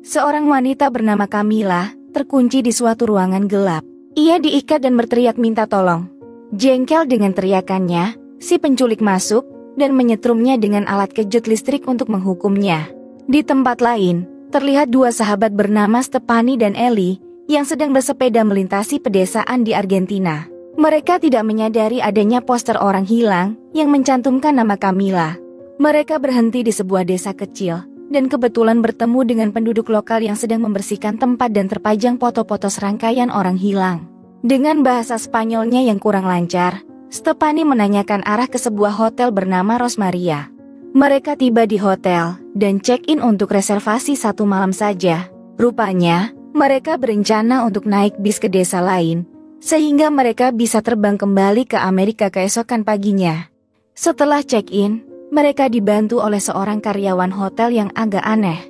Seorang wanita bernama Camilla terkunci di suatu ruangan gelap. Ia diikat dan berteriak minta tolong. Jengkel dengan teriakannya, si penculik masuk dan menyetrumnya dengan alat kejut listrik untuk menghukumnya. Di tempat lain, terlihat dua sahabat bernama Stefani dan Ellie yang sedang bersepeda melintasi pedesaan di Argentina. Mereka tidak menyadari adanya poster orang hilang yang mencantumkan nama Camilla. Mereka berhenti di sebuah desa kecil dan kebetulan bertemu dengan penduduk lokal yang sedang membersihkan tempat dan terpajang foto-foto serangkaian orang hilang. Dengan bahasa Spanyolnya yang kurang lancar, Stefani menanyakan arah ke sebuah hotel bernama Rosmaria. Mereka tiba di hotel dan check-in untuk reservasi 1 malam saja. Rupanya, mereka berencana untuk naik bis ke desa lain, sehingga mereka bisa terbang kembali ke Amerika keesokan paginya. Setelah check-in, mereka dibantu oleh seorang karyawan hotel yang agak aneh.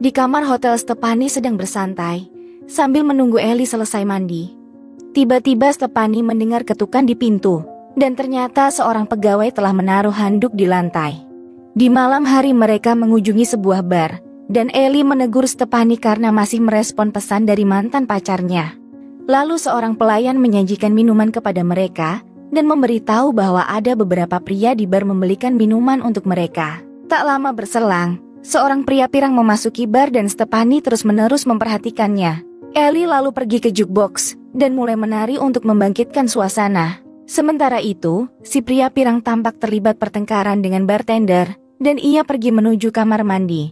Di kamar hotel, Stefani sedang bersantai sambil menunggu Ellie selesai mandi. Tiba-tiba Stefani mendengar ketukan di pintu, dan ternyata seorang pegawai telah menaruh handuk di lantai. Di malam hari mereka mengunjungi sebuah bar, dan Ellie menegur Stefani karena masih merespon pesan dari mantan pacarnya. Lalu seorang pelayan menyajikan minuman kepada mereka dan memberitahu bahwa ada beberapa pria di bar membelikan minuman untuk mereka. Tak lama berselang, seorang pria pirang memasuki bar dan Stefani terus-menerus memperhatikannya. Ellie lalu pergi ke jukebox dan mulai menari untuk membangkitkan suasana. Sementara itu, si pria pirang tampak terlibat pertengkaran dengan bartender dan ia pergi menuju kamar mandi.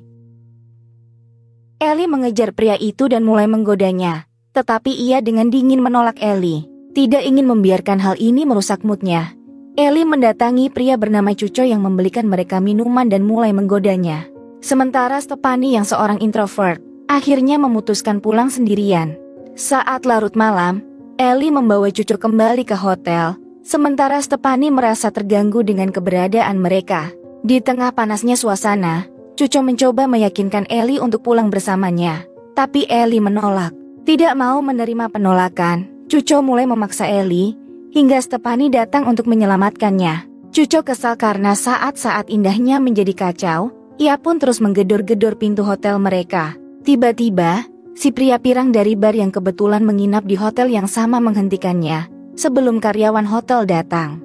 Ellie mengejar pria itu dan mulai menggodanya. Tetapi ia dengan dingin menolak Ellie. Tidak ingin membiarkan hal ini merusak moodnya. Ellie mendatangi pria bernama Cuco yang membelikan mereka minuman dan mulai menggodanya. Sementara Stefani yang seorang introvert, akhirnya memutuskan pulang sendirian. Saat larut malam, Ellie membawa Cuco kembali ke hotel, sementara Stefani merasa terganggu dengan keberadaan mereka. Di tengah panasnya suasana, Cuco mencoba meyakinkan Ellie untuk pulang bersamanya. Tapi Ellie menolak. Tidak mau menerima penolakan, Cuco mulai memaksa Ellie, hingga Stefani datang untuk menyelamatkannya. Cuco kesal karena saat-saat indahnya menjadi kacau, ia pun terus menggedor-gedor pintu hotel mereka. Tiba-tiba, si pria pirang dari bar yang kebetulan menginap di hotel yang sama menghentikannya, sebelum karyawan hotel datang.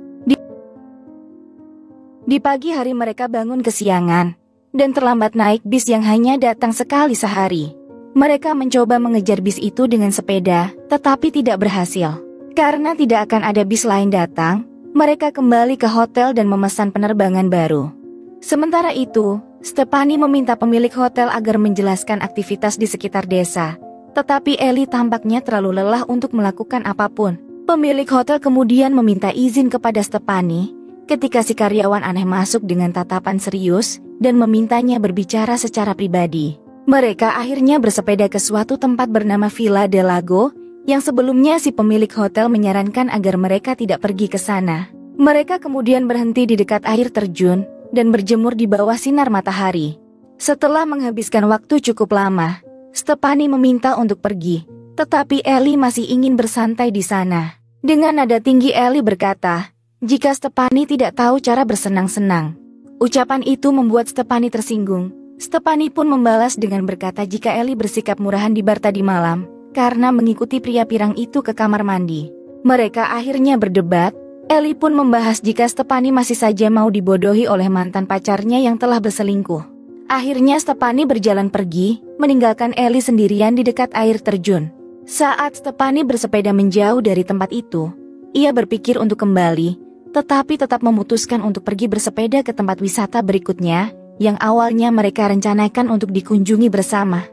Di pagi hari mereka bangun kesiangan, dan terlambat naik bis yang hanya datang sekali sehari. Mereka mencoba mengejar bis itu dengan sepeda, tetapi tidak berhasil. Karena tidak akan ada bis lain datang, mereka kembali ke hotel dan memesan penerbangan baru. Sementara itu, Stefani meminta pemilik hotel agar menjelaskan aktivitas di sekitar desa. Tetapi Ellie tampaknya terlalu lelah untuk melakukan apapun. Pemilik hotel kemudian meminta izin kepada Stefani, ketika si karyawan aneh masuk dengan tatapan serius dan memintanya berbicara secara pribadi. Mereka akhirnya bersepeda ke suatu tempat bernama Villa del Lago, yang sebelumnya si pemilik hotel menyarankan agar mereka tidak pergi ke sana. Mereka kemudian berhenti di dekat air terjun dan berjemur di bawah sinar matahari. Setelah menghabiskan waktu cukup lama, Stefani meminta untuk pergi, tetapi Ellie masih ingin bersantai di sana. Dengan nada tinggi Ellie berkata, jika Stefani tidak tahu cara bersenang-senang. Ucapan itu membuat Stefani tersinggung. Stefani pun membalas dengan berkata jika Ellie bersikap murahan di bar tadi malam, karena mengikuti pria pirang itu ke kamar mandi. Mereka akhirnya berdebat. Ellie pun membahas jika Stefani masih saja mau dibodohi oleh mantan pacarnya yang telah berselingkuh. Akhirnya Stefani berjalan pergi, meninggalkan Ellie sendirian di dekat air terjun. Saat Stefani bersepeda menjauh dari tempat itu, ia berpikir untuk kembali, tetapi tetap memutuskan untuk pergi bersepeda ke tempat wisata berikutnya, yang awalnya mereka rencanakan untuk dikunjungi bersama.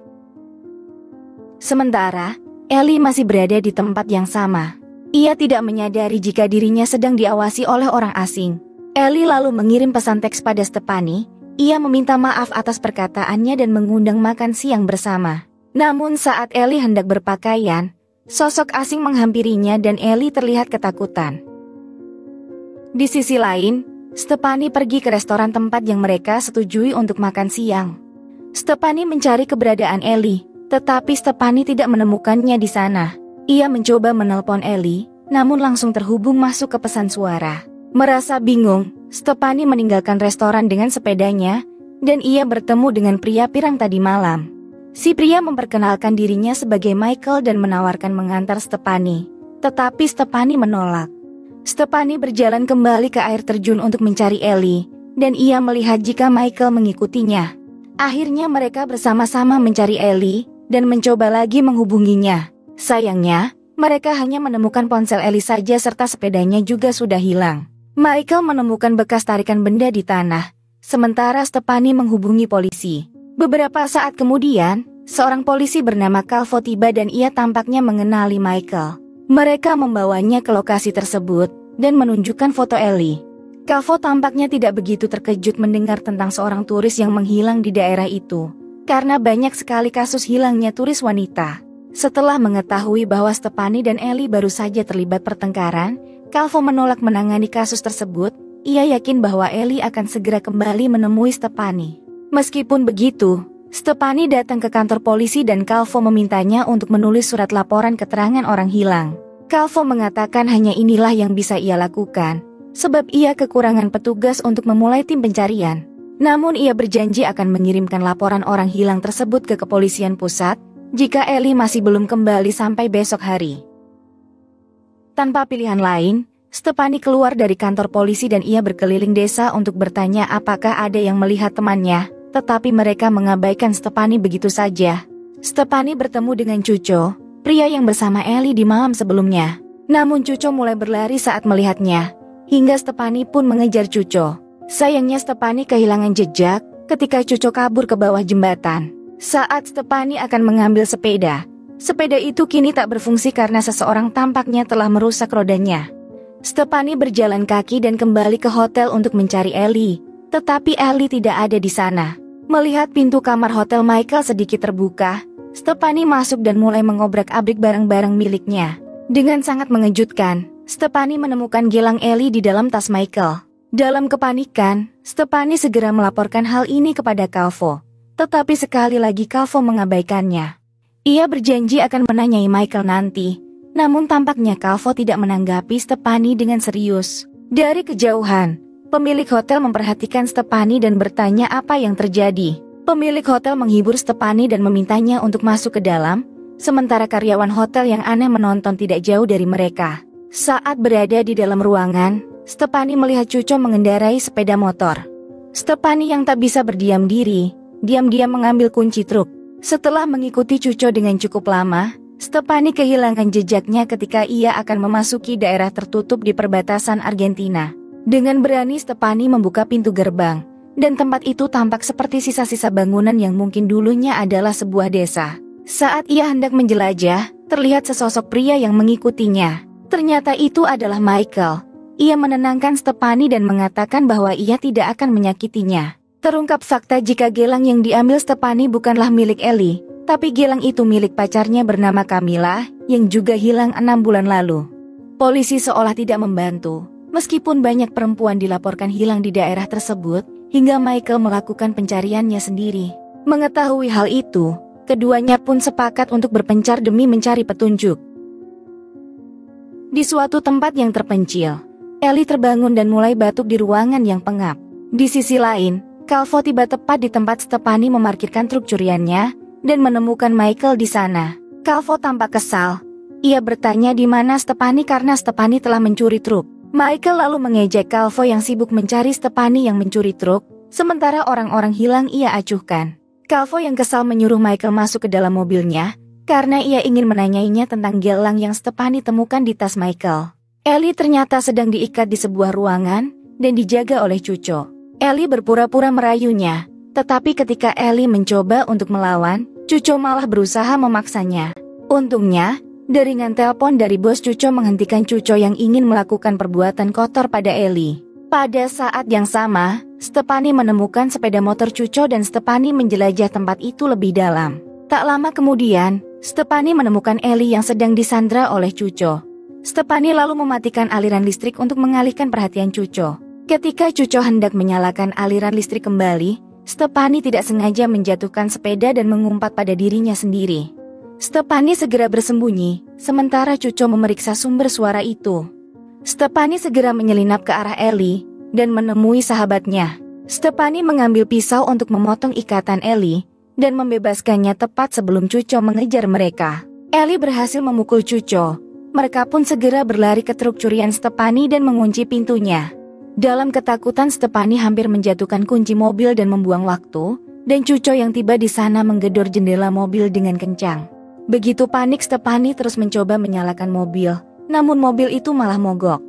Sementara, Ellie masih berada di tempat yang sama. Ia tidak menyadari jika dirinya sedang diawasi oleh orang asing. Ellie lalu mengirim pesan teks pada Stefani. Ia meminta maaf atas perkataannya dan mengundang makan siang bersama. Namun saat Ellie hendak berpakaian, sosok asing menghampirinya dan Ellie terlihat ketakutan. Di sisi lain, Stefani pergi ke restoran tempat yang mereka setujui untuk makan siang. Stefani mencari keberadaan Ellie, tetapi Stefani tidak menemukannya di sana. Ia mencoba menelpon Ellie, namun langsung terhubung masuk ke pesan suara. Merasa bingung, Stefani meninggalkan restoran dengan sepedanya, dan ia bertemu dengan pria pirang tadi malam. Si pria memperkenalkan dirinya sebagai Michael dan menawarkan mengantar Stephanie. Tetapi Stephanie menolak. Stephanie berjalan kembali ke air terjun untuk mencari Ellie, dan ia melihat jika Michael mengikutinya. Akhirnya mereka bersama-sama mencari Ellie dan mencoba lagi menghubunginya. Sayangnya, mereka hanya menemukan ponsel Ellie saja serta sepedanya juga sudah hilang. Michael menemukan bekas tarikan benda di tanah, sementara Stephanie menghubungi polisi. Beberapa saat kemudian, seorang polisi bernama Calvo tiba dan ia tampaknya mengenali Michael. Mereka membawanya ke lokasi tersebut dan menunjukkan foto Ellie. Calvo tampaknya tidak begitu terkejut mendengar tentang seorang turis yang menghilang di daerah itu, karena banyak sekali kasus hilangnya turis wanita. Setelah mengetahui bahwa Stephanie dan Ellie baru saja terlibat pertengkaran, Calvo menolak menangani kasus tersebut. Ia yakin bahwa Ellie akan segera kembali menemui Stephanie. Meskipun begitu, Stephanie datang ke kantor polisi dan Calvo memintanya untuk menulis surat laporan keterangan orang hilang. Calvo mengatakan hanya inilah yang bisa ia lakukan, sebab ia kekurangan petugas untuk memulai tim pencarian. Namun ia berjanji akan mengirimkan laporan orang hilang tersebut ke kepolisian pusat, jika Ellie masih belum kembali sampai besok hari. Tanpa pilihan lain, Stephanie keluar dari kantor polisi dan ia berkeliling desa untuk bertanya apakah ada yang melihat temannya, tetapi mereka mengabaikan Stephanie begitu saja. Stephanie bertemu dengan Cuco, pria yang bersama Ellie di malam sebelumnya. Namun Cuco mulai berlari saat melihatnya, hingga Stephanie pun mengejar Cuco. Sayangnya Stephanie kehilangan jejak ketika Cuco kabur ke bawah jembatan. Saat Stephanie akan mengambil sepeda itu kini tak berfungsi karena seseorang tampaknya telah merusak rodanya. Stephanie berjalan kaki dan kembali ke hotel untuk mencari Ellie, tetapi Ellie tidak ada di sana. Melihat pintu kamar hotel Michael sedikit terbuka, Stephanie masuk dan mulai mengobrak-abrik barang-barang miliknya. Dengan sangat mengejutkan, Stephanie menemukan gelang Ellie di dalam tas Michael. Dalam kepanikan, Stephanie segera melaporkan hal ini kepada Calvo. Tetapi sekali lagi Calvo mengabaikannya. Ia berjanji akan menanyai Michael nanti, namun tampaknya Calvo tidak menanggapi Stephanie dengan serius. Dari kejauhan, pemilik hotel memperhatikan Stephanie dan bertanya apa yang terjadi. Pemilik hotel menghibur Stephanie dan memintanya untuk masuk ke dalam, sementara karyawan hotel yang aneh menonton tidak jauh dari mereka. Saat berada di dalam ruangan, Stephanie melihat Cuco mengendarai sepeda motor. Stephanie yang tak bisa berdiam diri, diam-diam mengambil kunci truk. Setelah mengikuti Cuco dengan cukup lama, Stephanie kehilangan jejaknya ketika ia akan memasuki daerah tertutup di perbatasan Argentina. Dengan berani Stephanie membuka pintu gerbang, dan tempat itu tampak seperti sisa-sisa bangunan yang mungkin dulunya adalah sebuah desa. Saat ia hendak menjelajah, terlihat sesosok pria yang mengikutinya. Ternyata itu adalah Michael. Ia menenangkan Stephanie dan mengatakan bahwa ia tidak akan menyakitinya. Terungkap fakta jika gelang yang diambil Stephanie bukanlah milik Ellie, tapi gelang itu milik pacarnya bernama Camilla, yang juga hilang 6 bulan lalu. Polisi seolah tidak membantu, meskipun banyak perempuan dilaporkan hilang di daerah tersebut, hingga Michael melakukan pencariannya sendiri. Mengetahui hal itu, keduanya pun sepakat untuk berpencar demi mencari petunjuk. Di suatu tempat yang terpencil, Ellie terbangun dan mulai batuk di ruangan yang pengap. Di sisi lain, Calvo tiba tepat di tempat Stephanie memarkirkan truk curiannya dan menemukan Michael di sana. Calvo tampak kesal. Ia bertanya di mana Stephanie karena Stephanie telah mencuri truk. Michael lalu mengejek Calvo yang sibuk mencari Stephanie yang mencuri truk, sementara orang-orang hilang ia acuhkan. Calvo yang kesal menyuruh Michael masuk ke dalam mobilnya, karena ia ingin menanyainya tentang gelang yang Stephanie temukan di tas Michael. Ellie ternyata sedang diikat di sebuah ruangan dan dijaga oleh Cuco. Ellie berpura-pura merayunya, tetapi ketika Ellie mencoba untuk melawan, Cuco malah berusaha memaksanya. Untungnya, deringan telepon dari bos Cuco menghentikan Cuco yang ingin melakukan perbuatan kotor pada Ellie. Pada saat yang sama, Stephanie menemukan sepeda motor Cuco dan Stephanie menjelajah tempat itu lebih dalam. Tak lama kemudian, Stephanie menemukan Ellie yang sedang disandra oleh Cuco. Stephanie lalu mematikan aliran listrik untuk mengalihkan perhatian Cuco. Ketika Cuco hendak menyalakan aliran listrik kembali, Stephanie tidak sengaja menjatuhkan sepeda dan mengumpat pada dirinya sendiri. Stephanie segera bersembunyi, sementara Cuco memeriksa sumber suara itu. Stephanie segera menyelinap ke arah Ellie dan menemui sahabatnya. Stephanie mengambil pisau untuk memotong ikatan Ellie dan membebaskannya tepat sebelum Cuco mengejar mereka. Ellie berhasil memukul Cuco. Mereka pun segera berlari ke truk curian Stefani dan mengunci pintunya. Dalam ketakutan, Stefani hampir menjatuhkan kunci mobil dan membuang waktu, dan Cuco yang tiba di sana menggedor jendela mobil dengan kencang. Begitu panik, Stefani terus mencoba menyalakan mobil, namun mobil itu malah mogok.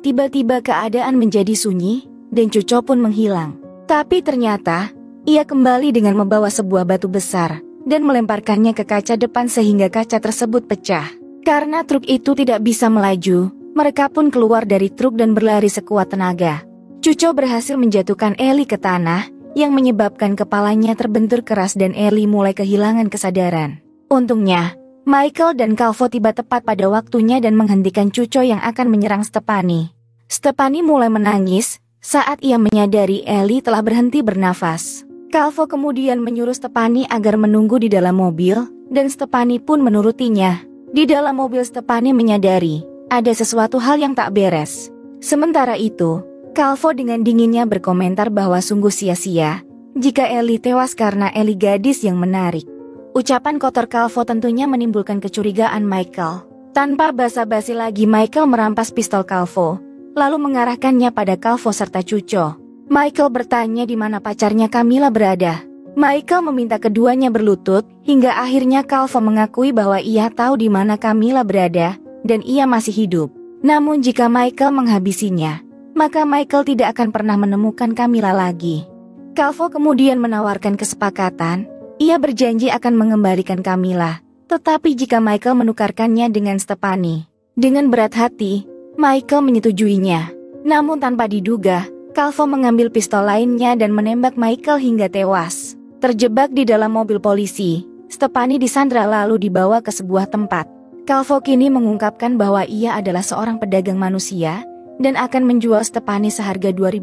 Tiba-tiba keadaan menjadi sunyi, dan Cuco pun menghilang. Tapi ternyata, ia kembali dengan membawa sebuah batu besar, dan melemparkannya ke kaca depan sehingga kaca tersebut pecah. Karena truk itu tidak bisa melaju, mereka pun keluar dari truk dan berlari sekuat tenaga. Cuco berhasil menjatuhkan Ellie ke tanah, yang menyebabkan kepalanya terbentur keras dan Ellie mulai kehilangan kesadaran. Untungnya, Michael dan Calvo tiba tepat pada waktunya dan menghentikan Cuco yang akan menyerang Stefani. Stefani mulai menangis saat ia menyadari Ellie telah berhenti bernafas. Calvo kemudian menyuruh Stefani agar menunggu di dalam mobil, dan Stefani pun menurutinya. Di dalam mobil, Stefani menyadari ada sesuatu hal yang tak beres. Sementara itu, Calvo dengan dinginnya berkomentar bahwa sungguh sia-sia jika Ellie tewas karena Ellie gadis yang menarik. Ucapan kotor Calvo tentunya menimbulkan kecurigaan Michael. Tanpa basa-basi lagi, Michael merampas pistol Calvo, lalu mengarahkannya pada Calvo serta Cuco. Michael bertanya di mana pacarnya Camilla berada. Michael meminta keduanya berlutut, hingga akhirnya Calvo mengakui bahwa ia tahu di mana Camilla berada, dan ia masih hidup. Namun jika Michael menghabisinya, maka Michael tidak akan pernah menemukan Camilla lagi. Calvo kemudian menawarkan kesepakatan. Ia berjanji akan mengembalikan Camilla, tetapi jika Michael menukarkannya dengan Stefani. Dengan berat hati, Michael menyetujuinya. Namun tanpa diduga, Calvo mengambil pistol lainnya dan menembak Michael hingga tewas. Terjebak di dalam mobil polisi, Stefani disandra lalu dibawa ke sebuah tempat. Calvo kini mengungkapkan bahwa ia adalah seorang pedagang manusia dan akan menjual Stefani seharga $2.000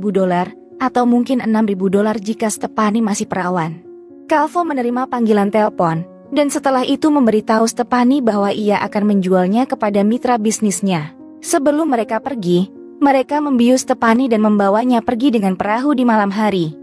atau mungkin $6.000 jika Stefani masih perawan. Calvo menerima panggilan telepon dan setelah itu memberitahu Stefani bahwa ia akan menjualnya kepada mitra bisnisnya. Sebelum mereka pergi, mereka membius Stefani dan membawanya pergi dengan perahu di malam hari.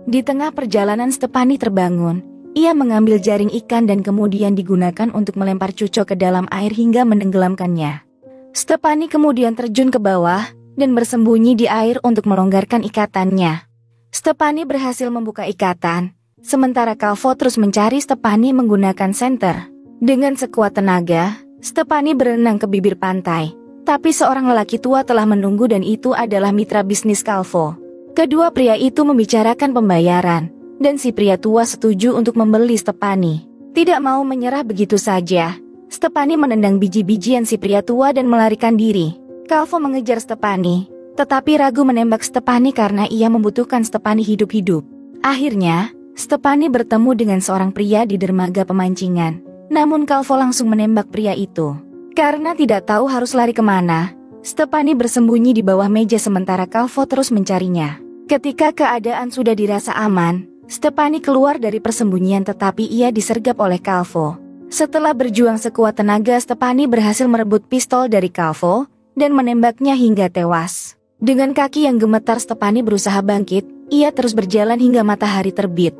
Di tengah perjalanan Stefani terbangun. Ia mengambil jaring ikan dan kemudian digunakan untuk melempar Cuco ke dalam air hingga menenggelamkannya. Stefani kemudian terjun ke bawah dan bersembunyi di air untuk melonggarkan ikatannya. Stefani berhasil membuka ikatan, sementara Calvo terus mencari Stefani menggunakan senter. Dengan sekuat tenaga, Stefani berenang ke bibir pantai, tapi seorang lelaki tua telah menunggu dan itu adalah mitra bisnis Calvo. Kedua pria itu membicarakan pembayaran, dan si pria tua setuju untuk membeli Stefani. Tidak mau menyerah begitu saja, Stefani menendang biji-bijian si pria tua dan melarikan diri. Calvo mengejar Stefani, tetapi ragu menembak Stefani karena ia membutuhkan Stefani hidup-hidup. Akhirnya, Stefani bertemu dengan seorang pria di dermaga pemancingan. Namun Calvo langsung menembak pria itu. Karena tidak tahu harus lari kemana, Stefani bersembunyi di bawah meja sementara Calvo terus mencarinya. Ketika keadaan sudah dirasa aman, Stefani keluar dari persembunyian tetapi ia disergap oleh Calvo. Setelah berjuang sekuat tenaga, Stefani berhasil merebut pistol dari Calvo dan menembaknya hingga tewas. Dengan kaki yang gemetar, Stefani berusaha bangkit. Ia terus berjalan hingga matahari terbit.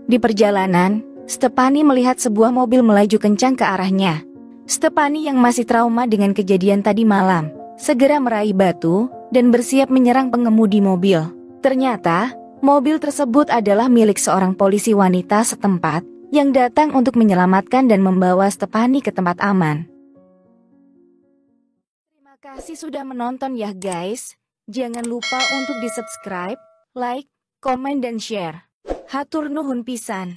Di perjalanan, Stefani melihat sebuah mobil melaju kencang ke arahnya. Stefani yang masih trauma dengan kejadian tadi malam, segera meraih batu dan bersiap menyerang pengemudi mobil. Ternyata, mobil tersebut adalah milik seorang polisi wanita setempat yang datang untuk menyelamatkan dan membawa Stefani ke tempat aman. Terima kasih sudah menonton ya guys. Jangan lupa untuk di-subscribe, like, komen dan share. Hatur nuhun pisan.